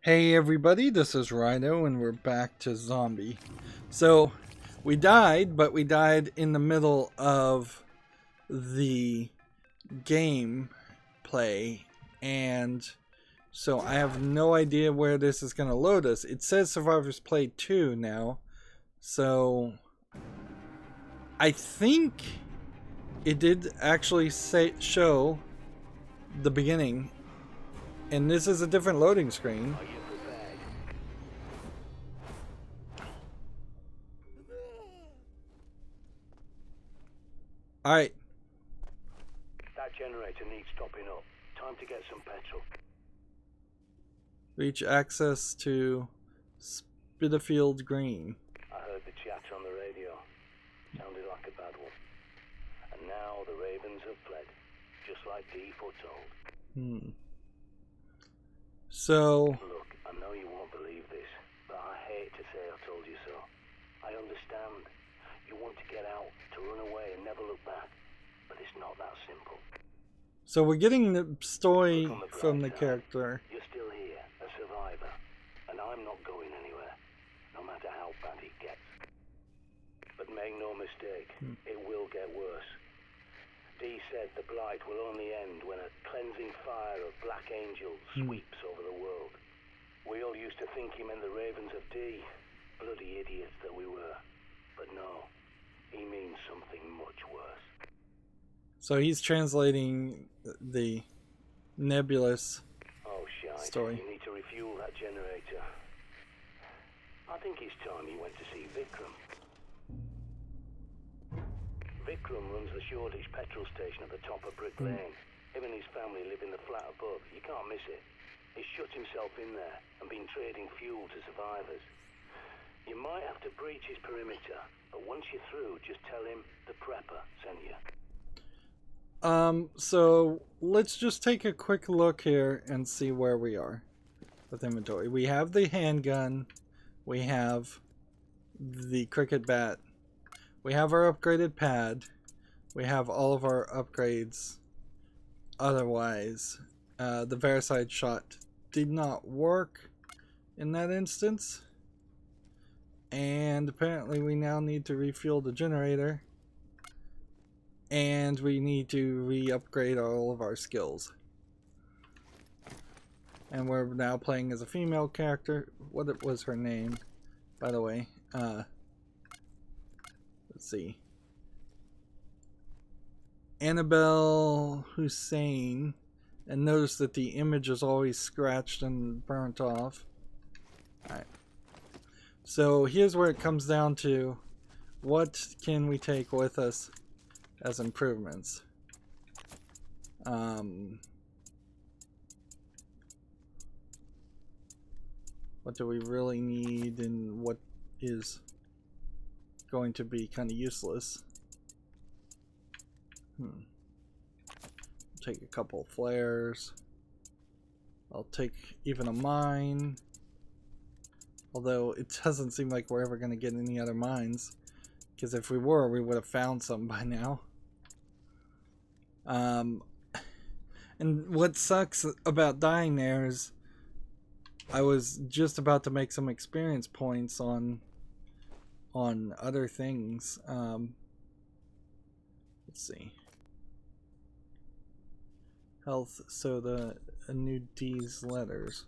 Hey everybody, this is Rydo and we're back to Zombie. So, we died, but we died in the middle of the game play, and so I have no idea where this is going to load us. It says Survivors Play 2 now, so I think it did actually show the beginning, and this is a different loading screen. Alright. That generator needs topping up. Time to get some petrol. Reach access to Spitalfield Green. I heard the chatter on the radio. Sounded like a bad one. And now the ravens have fled, just like Dee foretold. So... Look, I know you won't believe this, but I hate to say I told you so. I understand. You want to get out, to run away and never look back. But it's not that simple. So we're getting the story from the character. You're still here, a survivor. And I'm not going anywhere, no matter how bad it gets. But make no mistake, it will get worse. Dee said the blight will only end when a cleansing fire of black angels sweeps over the world. We all used to think he meant the ravens of Dee. Bloody idiots that we were. But no, he means something much worse. So he's translating the nebulous story. You need to refuel that generator. I think it's time you went to see Vikram. Vikram runs the Shoreditch petrol station at the top of Brick Lane. Him and his family live in the flat above. You can't miss it. He's shut himself in there and been trading fuel to survivors. You might have to breach his perimeter, but once you're through, just tell him the prepper sent you. So let's just take a quick look here and see where we are with inventory. We have the handgun, we have the cricket bat, we have our upgraded pad, we have all of our upgrades. Otherwise, the Vericide shot did not work in that instance, and apparently we now need to refuel the generator. And we need to re-upgrade all of our skills. And we're now playing as a female character. What was her name, by the way? Let's see. Annabelle Hussein. And notice that the image is always scratched and burnt off. Alright. So here's where it comes down to what can we take with us as improvements. What do we really need and what is going to be kind of useless? Take a couple of flares. I'll take even a mine. Although it doesn't seem like we're ever going to get any other mines. Because if we were, we would have found some by now. And what sucks about dying there is I was just about to make some experience points on other things. Let's see. Health, so a new D's letters.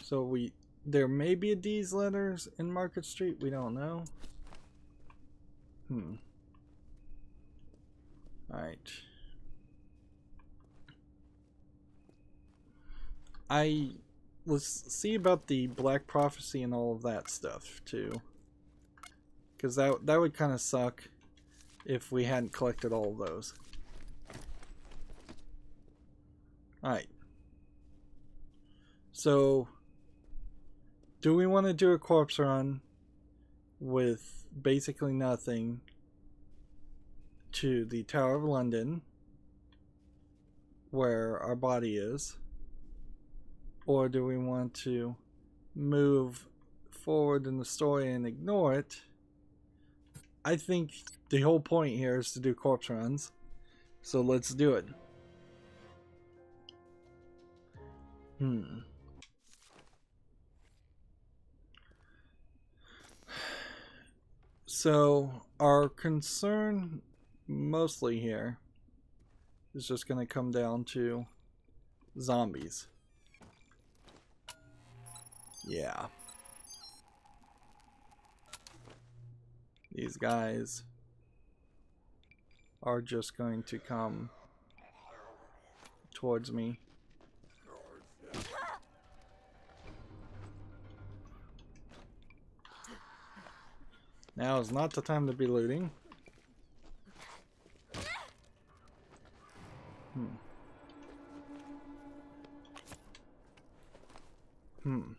So there may be a D's letters in Market Street, we don't know. Alright. Let's see about the Black Prophecy and all of that stuff too. Because that would kind of suck if we hadn't collected all of those. Alright. So, do we want to do a corpse run with basically nothing to the Tower of London, where our body is? Or do we want to move forward in the story and ignore it I think the whole point here is to do corpse runs. So let's do it. So our concern mostly here is just going to come down to zombies. Yeah. These guys are just going to come towards me. Now is not the time to be looting. And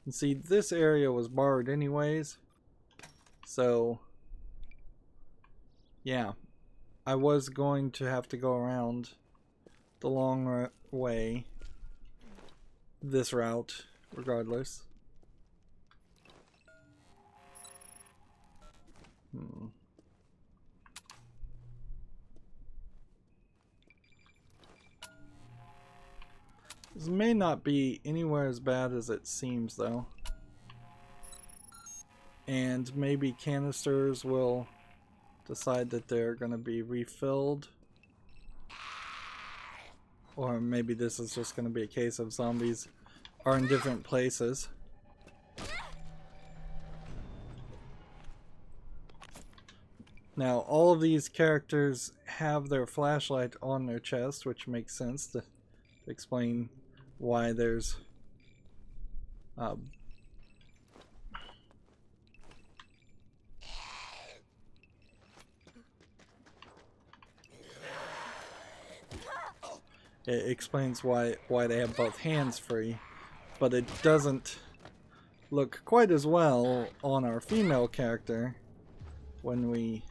see, this area was barred anyways. So, yeah. I was going to have to go around the long way. This route, regardless. This may not be anywhere as bad as it seems, though. And maybe canisters will decide that they're going to be refilled. Or maybe this is just going to be a case of zombies are in different places. Now, all of these characters have their flashlight on their chest, which makes sense to explain why there's it explains why they have both hands free, but it doesn't look quite as well on our female character when we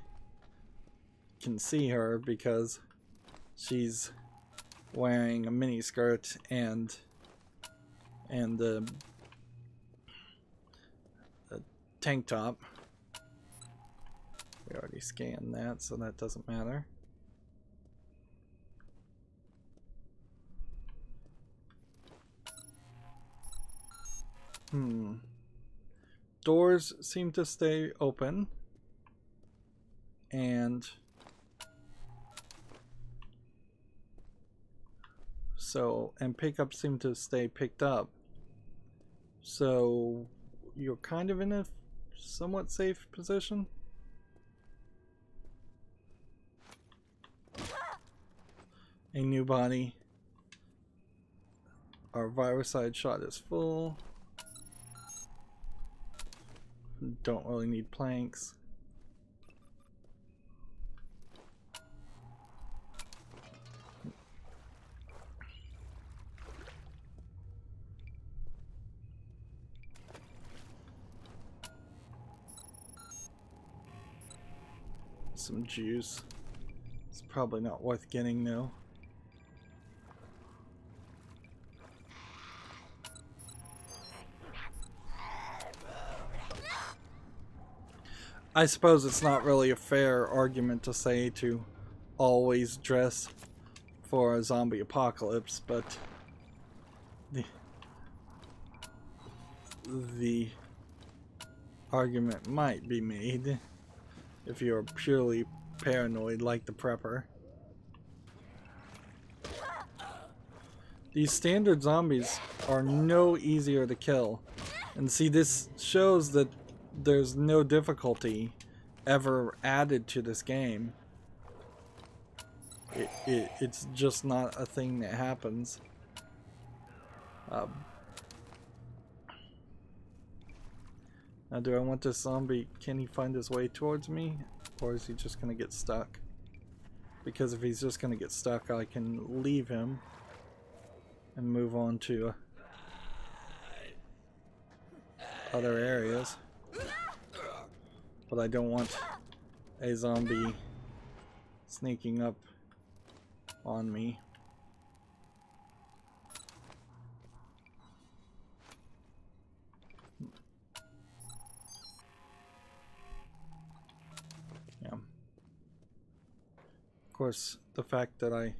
can see her, because she's wearing a mini skirt and a tank top. We already scanned that, so that doesn't matter. Doors seem to stay open, and pickups seem to stay picked up. So you're kind of in a somewhat safe position. A new body. Our viricide shot is full. Don't really need planks. Some juice. It's probably not worth getting though. I suppose it's not really a fair argument to say to always dress for a zombie apocalypse, but the argument might be made if you're purely paranoid like the prepper. These standard zombies are no easier to kill. And see, this shows that there's no difficulty ever added to this game. It's just not a thing that happens. Now, do I want this zombie? Can he find his way towards me? Or is he just going to get stuck? Because if he's just going to get stuck, I can leave him and move on to other areas. But I don't want a zombie sneaking up on me. Of course, the fact that I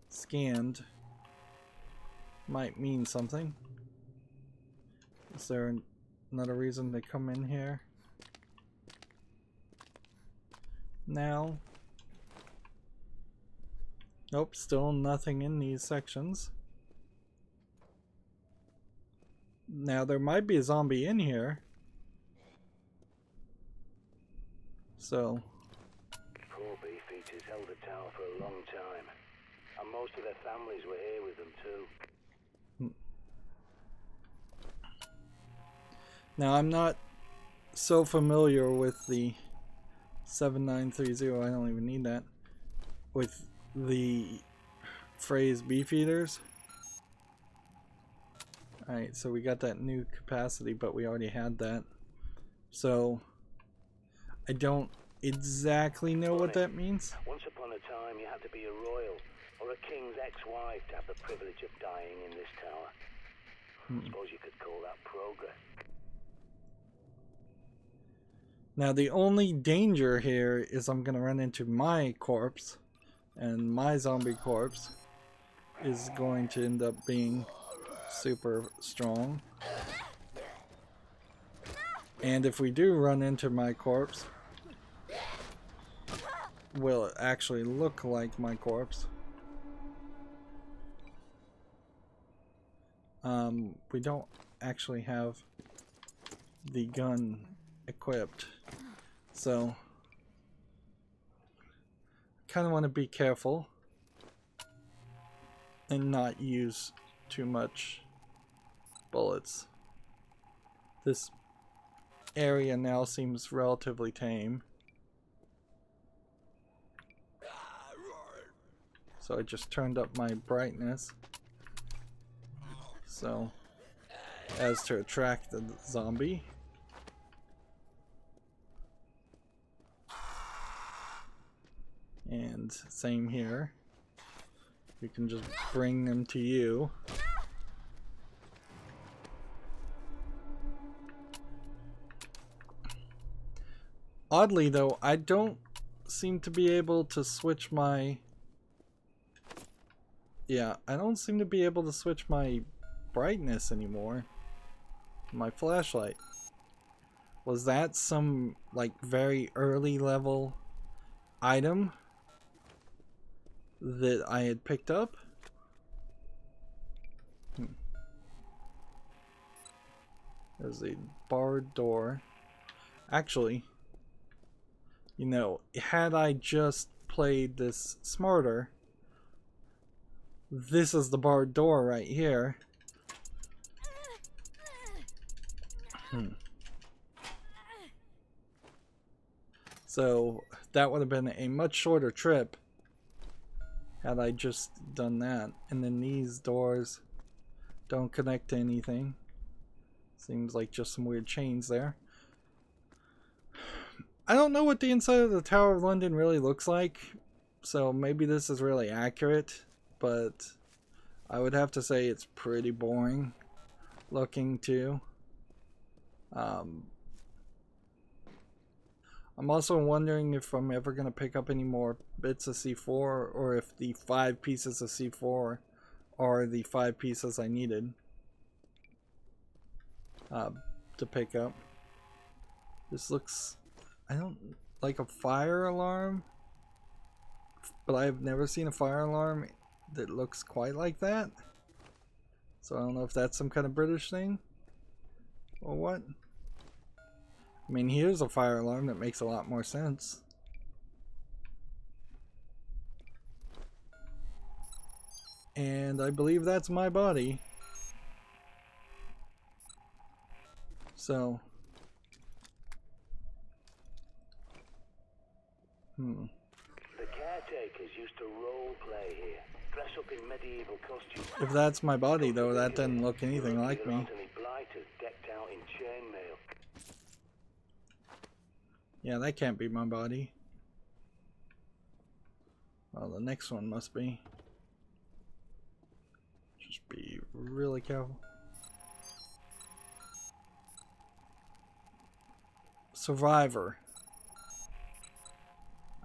scanned might mean something. Is there another reason to come in here now? Nope, still nothing in these sections. Now there might be a zombie in here. So Poor beefeaters held the tower for a long time, and most of their families were here with them too. now I'm not so familiar with the 7930, I don't even need that, with the phrase beefeaters. Alright, so we got that new capacity, but we already had that. So I don't exactly know what that means. Once upon a time, you had to be a royal or a king's ex-wife to have the privilege of dying in this tower. I suppose you could call that progress. Now the only danger here is I'm gonna run into my corpse, and my zombie corpse is going to end up being super strong. And if we do run into my corpse, will it actually look like my corpse? We don't actually have the gun equipped, so kind of want to be careful and not use too much bullets. This area now seems relatively tame, so I just turned up my brightness so as to attract the zombie. And same here. You can just bring them to you. Oddly though, I don't seem to be able to switch my... Yeah, I don't seem to be able to switch my brightness anymore. My flashlight. Was that some like very early level item that I had picked up? There's a barred door. Actually, you know, had I just played this smarter, this is the barred door right here. So that would have been a much shorter trip had I just done that. And then these doors don't connect to anything. Seems like just some weird chains there. I don't know what the inside of the Tower of London really looks like, so maybe this is really accurate, but I would have to say it's pretty boring looking too. I'm also wondering if I'm ever going to pick up any more bits of C4, or if the 5 pieces of C4 are the 5 pieces I needed to pick up. This looks, I don't like a fire alarm, but I've never seen a fire alarm that looks quite like that. So I don't know if that's some kind of British thing or what. I mean, here's a fire alarm that makes a lot more sense. And I believe that's my body. So. The caretakers used to role play here, dress up in medieval costumes. If that's my body, though, that doesn't look anything like me. Any blighters decked out in chainmail. Yeah, that can't be my body. Well, the next one must be. Just be really careful. Survivor.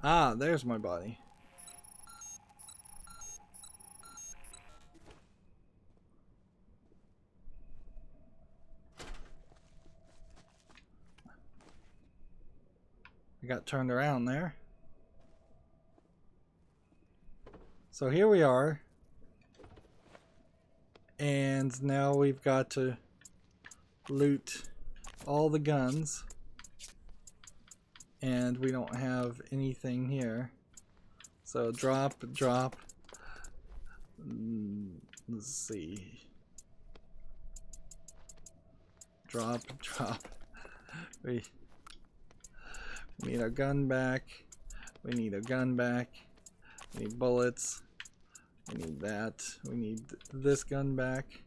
Ah, there's my body. I got turned around there. So here we are. And now we've got to loot all the guns. And we don't have anything here. So drop. Let's see. Drop. We need our gun back. We need a gun back. We need bullets. We need that. We need this gun back.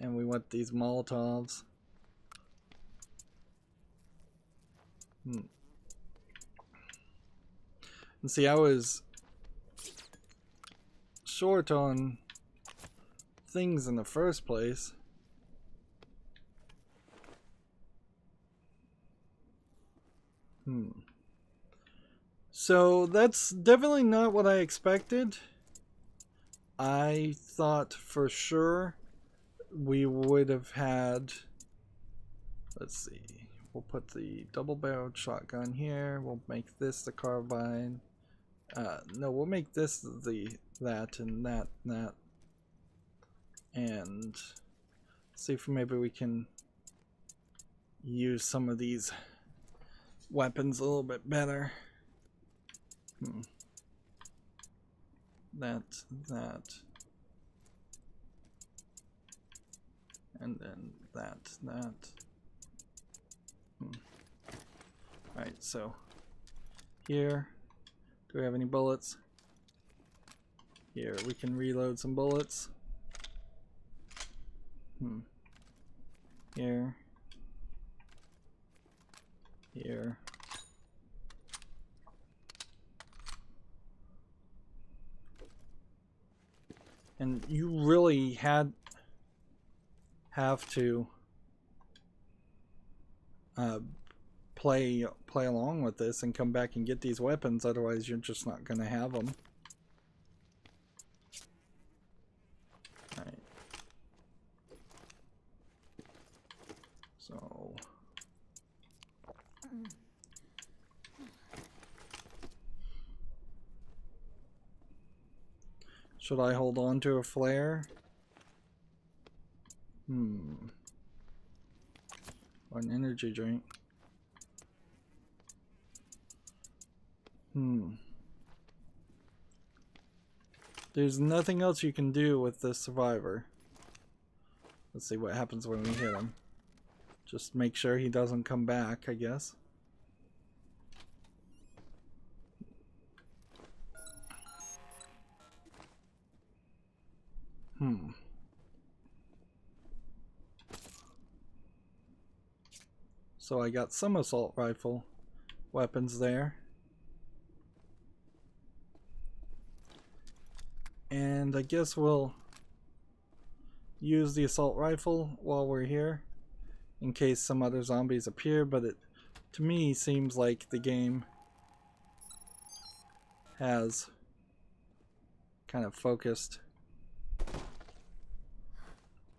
And we want these Molotovs. And see, I was short on things in the first place. So that's definitely not what I expected. I thought for sure we would have had, let's see, we'll put the double-barreled shotgun here. We'll make this the carbine. No, we'll make this that and that. And see if maybe we can use some of these weapons a little bit better. That. And then that. Alright, so here, do we have any bullets? Here, we can reload some bullets. Here. And you really have to play along with this and come back and get these weapons, otherwise you're just not going to have them. Alright. So should I hold on to a flare? Or an energy drink? There's nothing else you can do with this survivor. Let's see what happens when we hit him. Just make sure he doesn't come back, I guess. So I got some assault rifle weapons there. And I guess we'll use the assault rifle while we're here in case some other zombies appear, but it to me seems like the game has kind of focused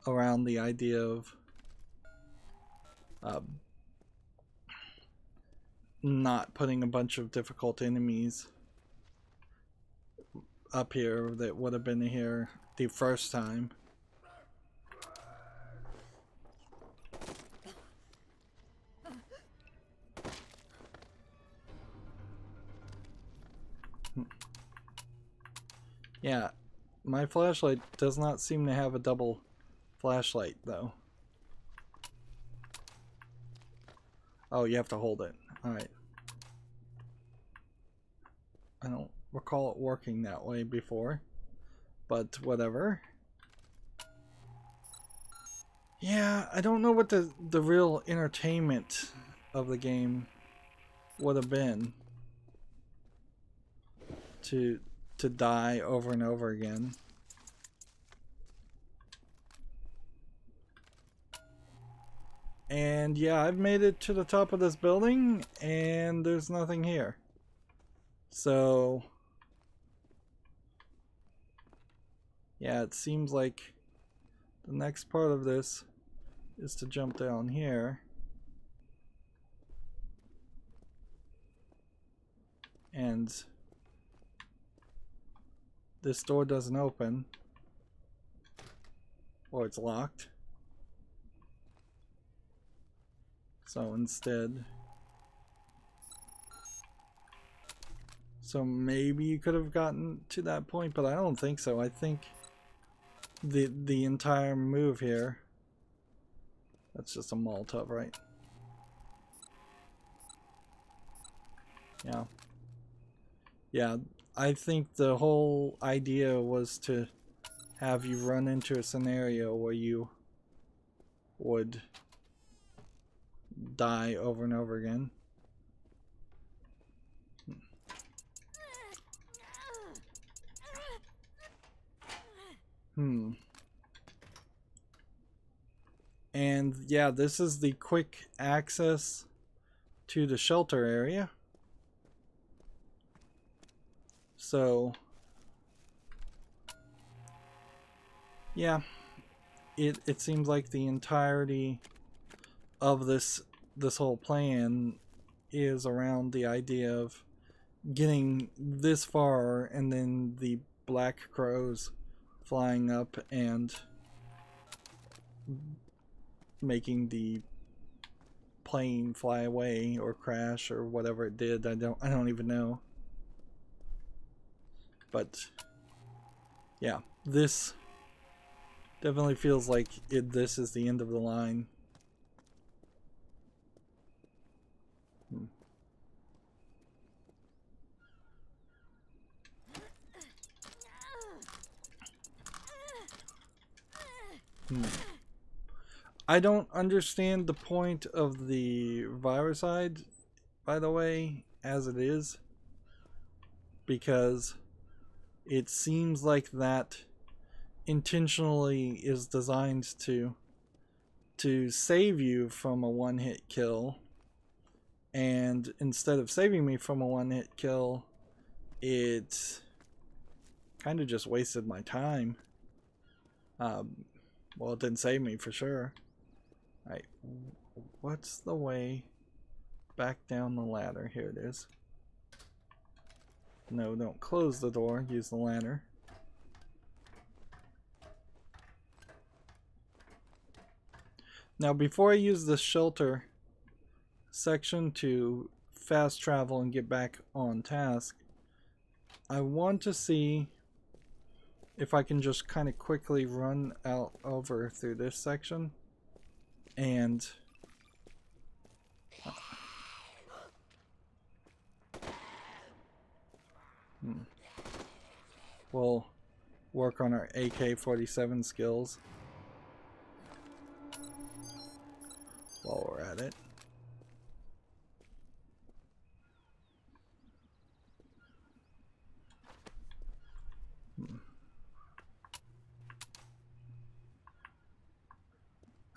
around the idea of not putting a bunch of difficult enemies up here that would have been here the first time. Yeah, my flashlight does not seem to have a double flashlight though. Oh, you have to hold it. Alright. I don't recall it working that way before, but whatever. Yeah, I don't know what the real entertainment of the game would have been to die over and over again. And yeah, I've made it to the top of this building and there's nothing here. So yeah, it seems like the next part of this is to jump down here. And this door doesn't open. Or it's locked. So instead... So maybe you could have gotten to that point, but I don't think so. I think the entire move here... That's just a Molotov, right? Yeah. Yeah, I think the whole idea was to have you run into a scenario where you would die over and over again. And yeah, this is the quick access to the shelter area. So yeah, it seems like the entirety of this whole plan is around the idea of getting this far and then the black crows flying up and making the plane fly away or crash or whatever it did. I don't even know. But yeah, this definitely feels like this is the end of the line. I don't understand the point of the viricide, by the way, as it is, because it seems like that intentionally is designed to save you from a one-hit kill, and instead of saving me from a one-hit kill, it kind of just wasted my time. Well, it didn't save me for sure. Alright, what's the way back down the ladder? Here it is. No, don't close the door, use the ladder. Now, before I use the shelter section to fast travel and get back on task, I want to see if I can just kind of quickly run out over through this section and we'll work on our AK-47 skills while we're at it.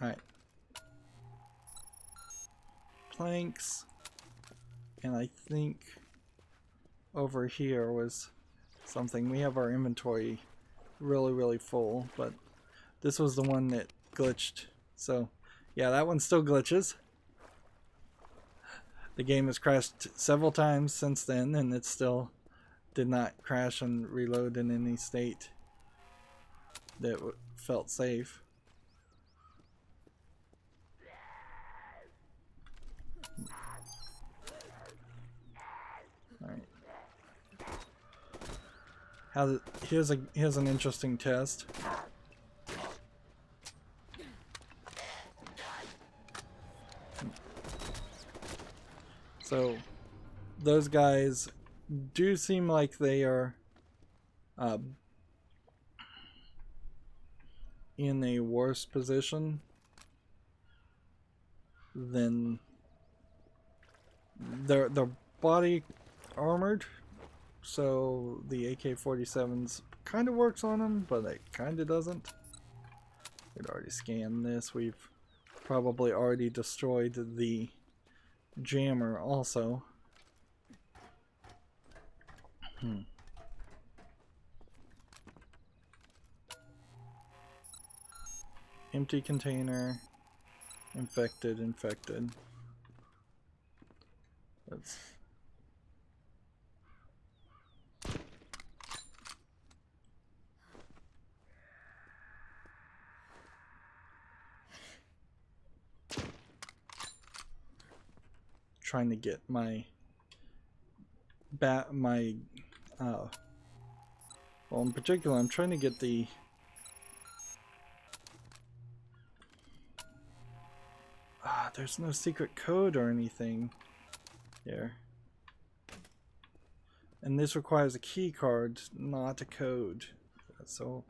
Alright. Planks. And I think over here was something. We have our inventory really full, but this was the one that glitched. So yeah, that one still glitches. The game has crashed several times since then, and it still did not crash and reload in any state that felt safe. Alright. Here's an interesting test. So those guys do seem like they are in a worse position than their body armored, so the AK-47s kind of works on them, but it kind of doesn't. We'd already scanned this. We've probably already destroyed the jammer also. Empty container. Infected, infected. Let's... trying to get my well, in particular I'm trying to get the there's no secret code or anything here, and this requires a key card, not a code. So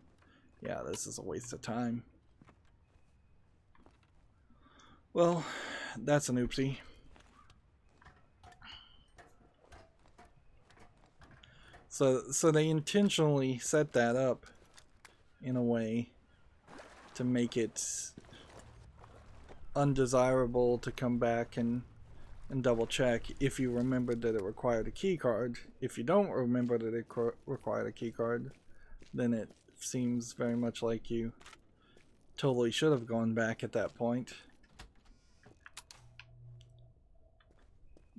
yeah, this is a waste of time. Well, that's an oopsie. So they intentionally set that up in a way to make it undesirable to come back and double check if you remembered that it required a key card. If you don't remember that it required a key card, then it seems very much like you totally should have gone back at that point.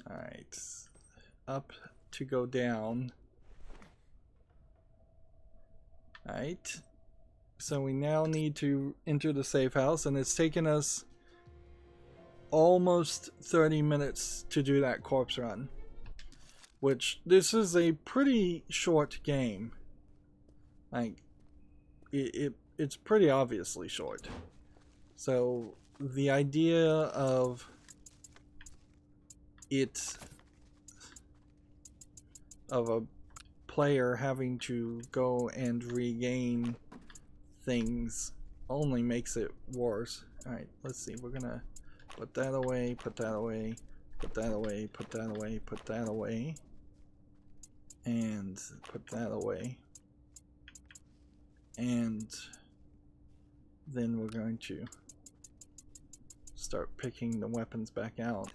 Alright, up to go down. Alright, so we now need to enter the safe house, and it's taken us almost 30 minutes to do that corpse run, which this is a pretty short game. Like, it's pretty obviously short. So the idea of a player having to go and regain things only makes it worse. Alright, let's see. We're gonna put that away, put that away, put that away, put that away, put that away, and put that away. And then we're going to start picking the weapons back out.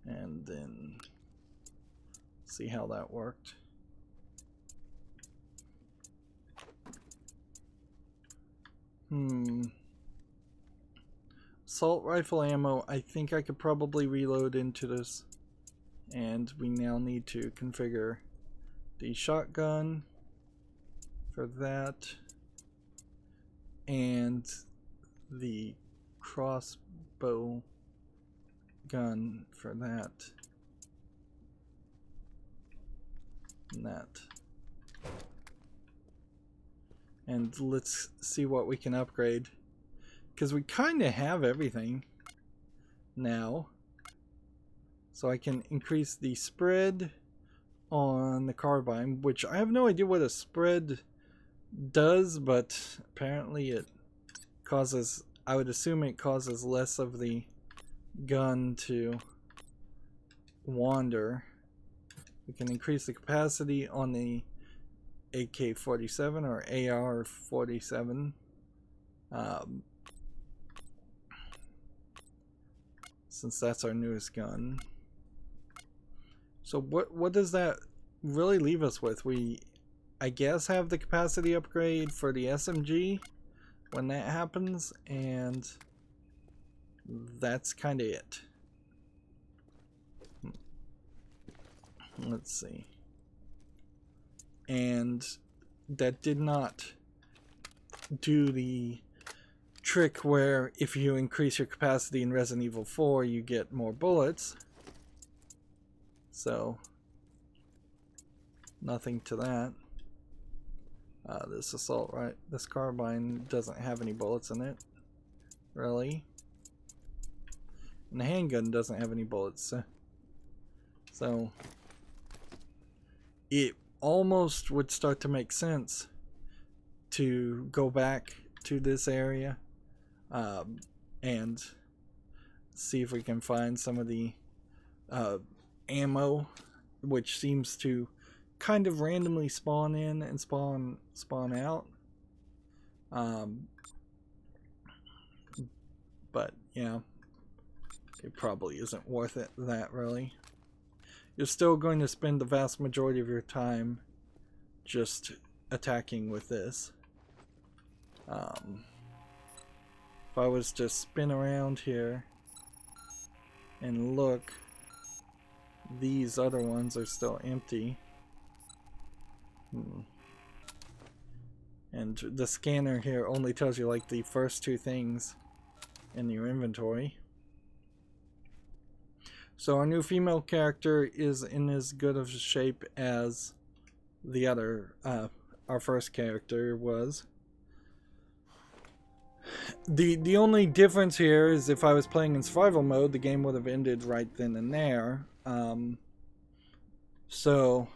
And then see how that worked. Assault rifle ammo, I think I could probably reload into this. And we now need to configure the shotgun for that and the crossbow gun for that and that. And let's see what we can upgrade, because we kind of have everything now. So I can increase the spread on the carbine, which I have no idea what a spread does, but apparently it causes, I would assume it causes less of the gun to wander. We can increase the capacity on the AK-47 or AR-47. Since that's our newest gun. So what does that really leave us with? We, I guess, have the capacity upgrade for the SMG when that happens, and that's kind of it. Let's see. And that did not do the trick where if you increase your capacity in Resident Evil 4 you get more bullets. So nothing to that. This assault, right? This carbine doesn't have any bullets in it, really. And the handgun doesn't have any bullets. So it almost would start to make sense to go back to this area and see if we can find some of the ammo, which seems to kind of randomly spawn in and spawn out. But yeah, it probably isn't worth it that really. You're still going to spend the vast majority of your time just attacking with this. If I was to spin around here and look, these other ones are still empty. And the scanner here only tells you like the first two things in your inventory. So our new female character is in as good of shape as the other, our first character was. The only difference here is if I was playing in survival mode, the game would have ended right then and there. So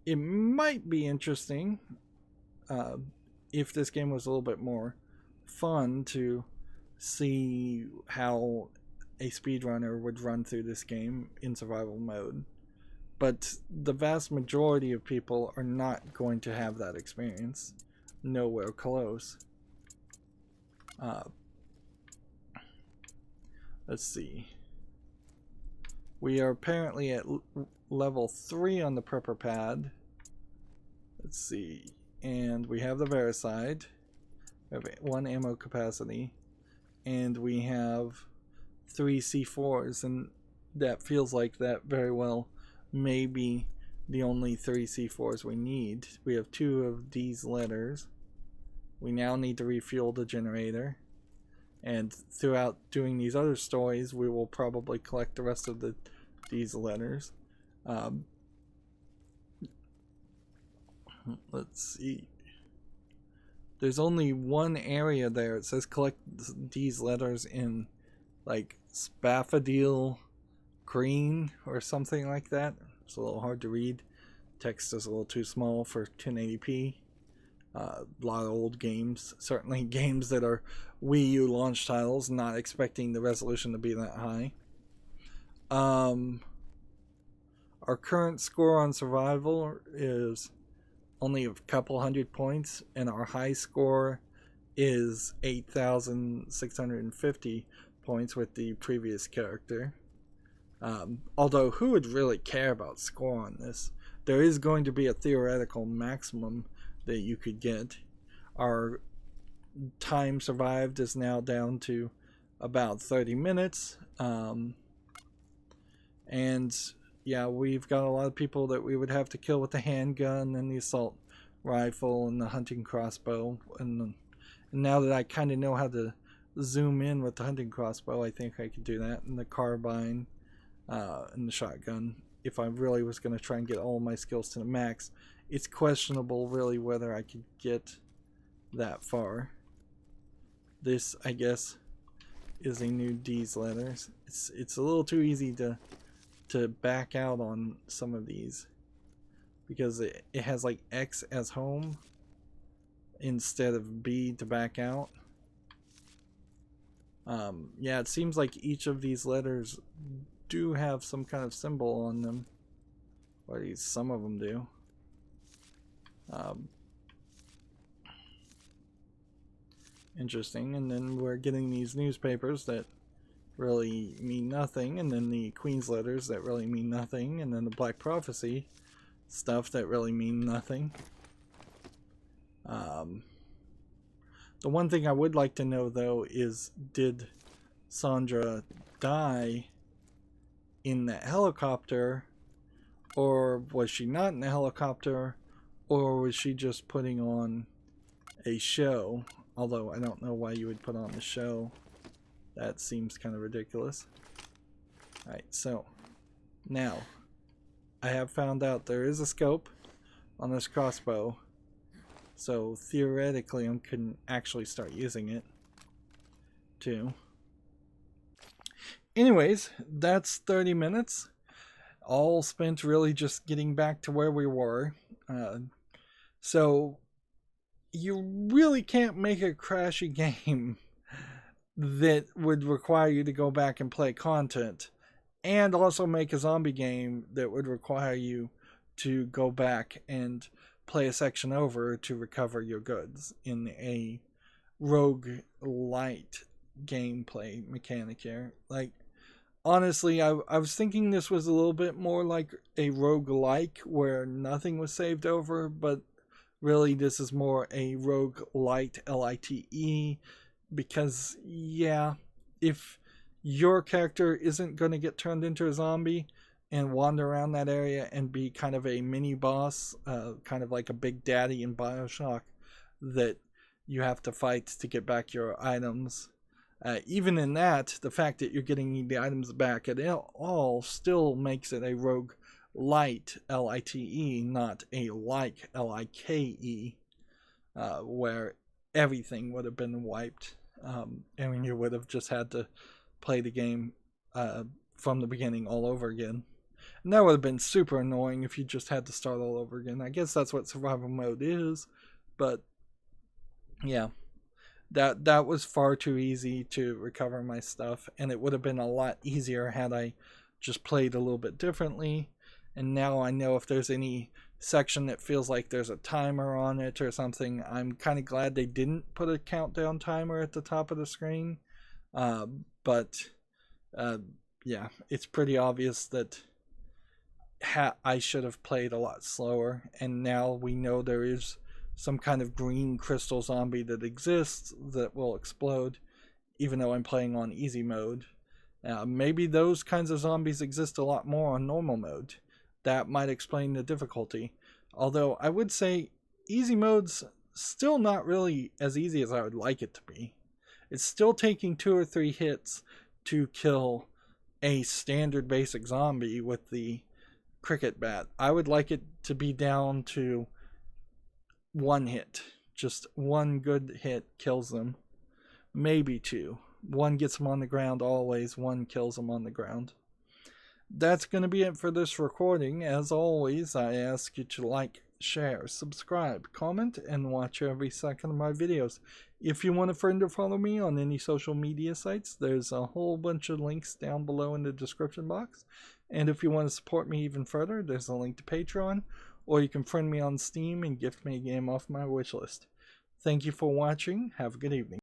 it might be interesting if this game was a little bit more fun to see how a speedrunner would run through this game in survival mode. But the vast majority of people are not going to have that experience. Nowhere close. Let's see. We are apparently at level 3 on the prepper pad. Let's see. And we have the Vericide. We have 1 ammo capacity. And we have 3 C4s. And that feels like that very well may be the only 3 C4s we need. We have 2 of these letters. We now need to refuel the generator. And throughout doing these other stories, we will probably collect the rest of these letters. Let's see. There's only one area there. It says collect these letters in like Spaffadil green or something like that. It's a little hard to read. Text is a little too small for 1080p. A lot of old games, certainly games that are Wii U launch titles, not expecting the resolution to be that high. Our current score on survival is only a couple hundred points, and our high score is 8,650 points with the previous character. Although, who would really care about score on this? There is going to be a theoretical maximum that you could get. Our time survived is now down to about 30 minutes. And yeah, we've got a lot of people that we would have to kill with the handgun and the assault rifle and the hunting crossbow. And now that I kind of know how to zoom in with the hunting crossbow, I think I could do that. And the carbine and the shotgun. If I really was going to try and get all my skills to the max, it's questionable really whether I could get that far. This, I guess, is a new D's letters. It's a little too easy to back out on some of these because it has like X as home instead of B to back out. Yeah, it seems like each of these letters do have some kind of symbol on them, or at least some of them do. Interesting. And then we're getting these newspapers that really mean nothing, and then the Queen's letters that really mean nothing, and then the Black Prophecy stuff that really mean nothing. The one thing I would like to know though is, did Sandra die in the helicopter, or was she not in the helicopter, or was she just putting on a show? Although I don't know why you would put on a show. That seems kind of ridiculous. Alright, so now I have found out there is a scope on this crossbow, so theoretically I can actually start using it too. Anyways, that's 30 minutes all spent really just getting back to where we were. So you really can't make a crashy game that would require you to go back and play content, and also make a zombie game that would require you to go back and play a section over to recover your goods in a rogue light gameplay mechanic here. Like, honestly, I was thinking this was a little bit more like a roguelike where nothing was saved over, but really this is more a roguelite, Lite, because, yeah, if your character isn't going to get turned into a zombie and wander around that area and be kind of a mini boss, kind of like a big daddy in Bioshock that you have to fight to get back your items. Even in that, the fact that you're getting the items back at all still makes it a rogue light, Lite, not a like, Like, where everything would have been wiped. I mean, you would have just had to play the game from the beginning all over again. And that would have been super annoying if you just had to start all over again. I guess that's what survival mode is, but yeah. That was far too easy to recover my stuff, and it would have been a lot easier had I just played a little bit differently. And now I know if there's any section that feels like there's a timer on it or something, I'm kind of glad they didn't put a countdown timer at the top of the screen. But yeah, it's pretty obvious that I should have played a lot slower, and now we know there is some kind of green crystal zombie that exists that will explode, even though I'm playing on easy mode. Maybe those kinds of zombies exist a lot more on normal mode. That might explain the difficulty. Although I would say easy mode's still not really as easy as I would like it to be. It's still taking 2 or 3 hits to kill a standard basic zombie with the cricket bat. I would like it to be down to 1 hit. Just 1 good hit kills them. Maybe 2. 1 gets them on the ground always. 1 kills them on the ground. That's going to be it for this recording. As always, I ask you to like, share, subscribe, comment, and watch every second of my videos. If you want a friend to follow me on any social media sites, there's a whole bunch of links down below in the description box. And if you want to support me even further, there's a link to Patreon, or you can friend me on Steam and gift me a game off my wishlist. Thank you for watching. Have a good evening.